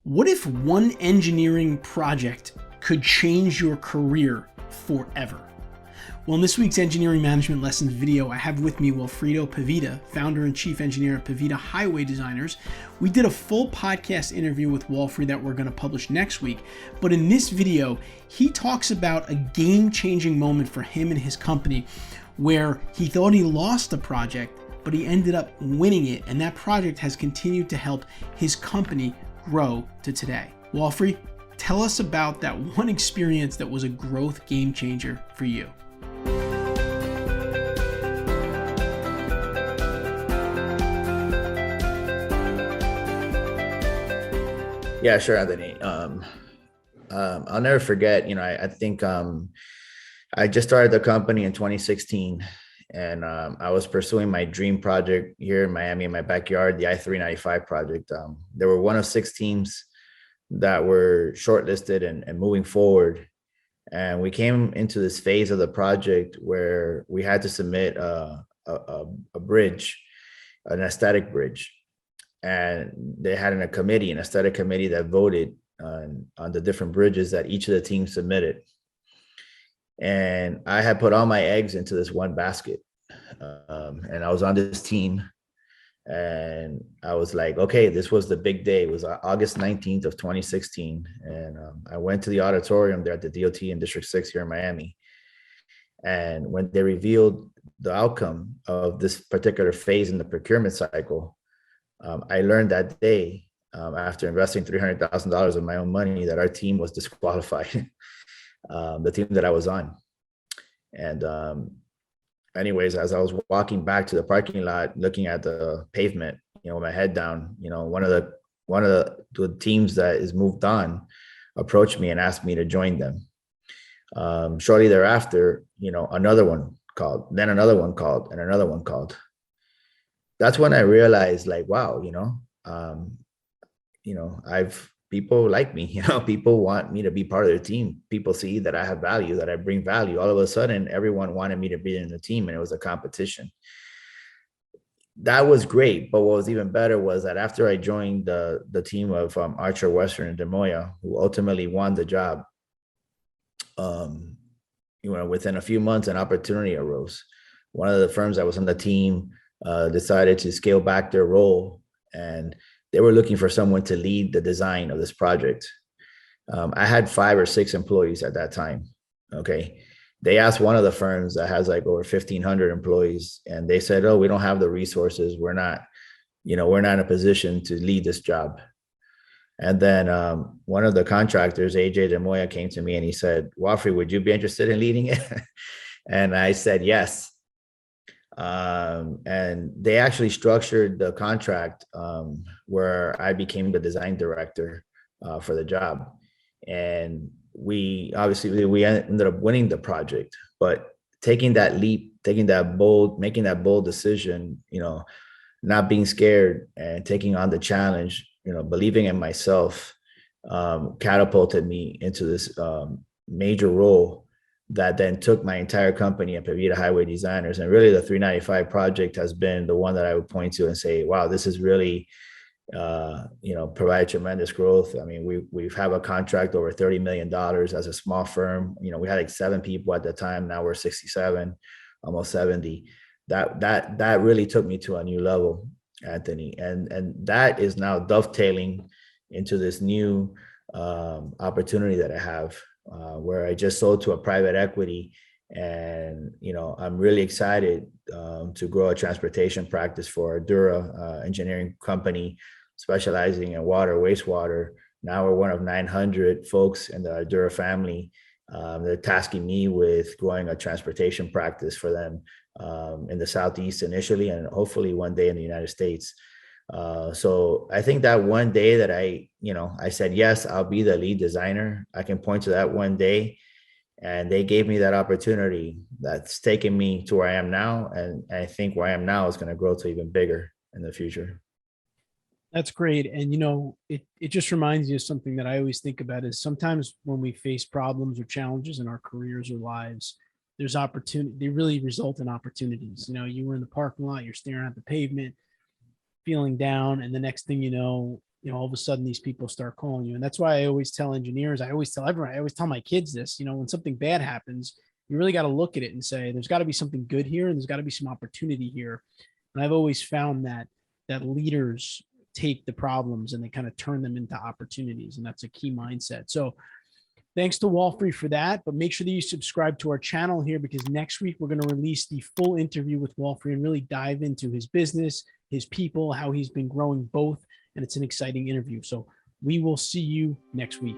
What if one engineering project could change your career forever? Well, in this week's Engineering Management Lessons video, I have with me Walfrido Pevida, founder and chief engineer at Pevida Highway Designers. We did a full podcast interview with Walfrido that we're going to publish next week. But in this video, he talks about a game-changing moment for him and his company where he thought he lost the project, but he ended up winning it. And that project has continued to help his company grow to today. Walfrido, tell us about that one experience that was a growth game changer for you. Yeah, sure, Anthony. I'll never forget, I think I just started the company in 2016, and I was pursuing my dream project here in Miami in my backyard, the I-395 project. There were one of 6 teams that were shortlisted and moving forward. And we came into this phase of the project where we had to submit a bridge, an aesthetic bridge. And they had an aesthetic committee that voted on the different bridges that each of the teams submitted. And I had put all my eggs into this one basket. And I was on this team, and I was like, okay, this was the big day. It was August 19th of 2016. And I went to the auditorium there at the DOT in District 6 here in Miami. And when they revealed the outcome of this particular phase in the procurement cycle, I learned that day, after investing $300,000 of my own money, that our team was disqualified, the team that I was on. And anyways, as I was walking back to the parking lot, looking at the pavement, with my head down, one of the teams that is moved on approached me and asked me to join them. Shortly thereafter, another one called, then another one called, and another one called. That's when I realized, like, wow, people like me, people want me to be part of their team. People see that I have value, that I bring value. All of a sudden, everyone wanted me to be in the team, and it was a competition. That was great. But what was even better was that after I joined the team of Archer, Western, and Demoya, who ultimately won the job, within a few months, an opportunity arose. One of the firms that was on the team decided to scale back their role, and they were looking for someone to lead the design of this project. I had 5 or 6 employees at that time. Okay. They asked one of the firms that has like over 1,500 employees, and they said, oh, we don't have the resources. We're not in a position to lead this job. And then one of the contractors, AJ Demoya, came to me and he said, Walfrido, would you be interested in leading it? And I said, yes. And they actually structured the contract where I became the design director for the job. And we ended up winning the project, but taking that leap, making that bold decision, not being scared and taking on the challenge, believing in myself, catapulted me into this major role that then took my entire company at Pevida Highway Designers. And really the 395 project has been the one that I would point to and say, wow, this is really, provide tremendous growth. I mean, we have a contract over $30 million as a small firm. We had like 7 people at the time. Now we're 67, almost 70. That really took me to a new level, Anthony. And that is now dovetailing into this new opportunity that I have, where I just sold to a private equity. And, I'm really excited to grow a transportation practice for Dura engineering company specializing in water, wastewater. Now we're one of 900 folks in the Dura family. They're tasking me with growing a transportation practice for them in the Southeast initially, and hopefully one day in the United States. So I think that one day that I said, yes, I'll be the lead designer. I can point to that one day, and they gave me that opportunity that's taken me to where I am now. And I think where I am now is going to grow to even bigger in the future. That's great. And, it just reminds me of something that I always think about is sometimes when we face problems or challenges in our careers or lives, there's opportunity, they really result in opportunities. You were in the parking lot, you're staring at the pavement, feeling down, and the next thing you know, all of a sudden these people start calling you. And that's why I always tell engineers, I always tell everyone, I always tell my kids this, when something bad happens, you really got to look at it and say, there's got to be something good here and there's got to be some opportunity here. And I've always found that leaders take the problems and they kind of turn them into opportunities. And that's a key mindset. So thanks to Walfrido for that, but make sure that you subscribe to our channel here, because next week we're going to release the full interview with Walfrido and really dive into his business, his people, how he's been growing both. And it's an exciting interview. So we will see you next week.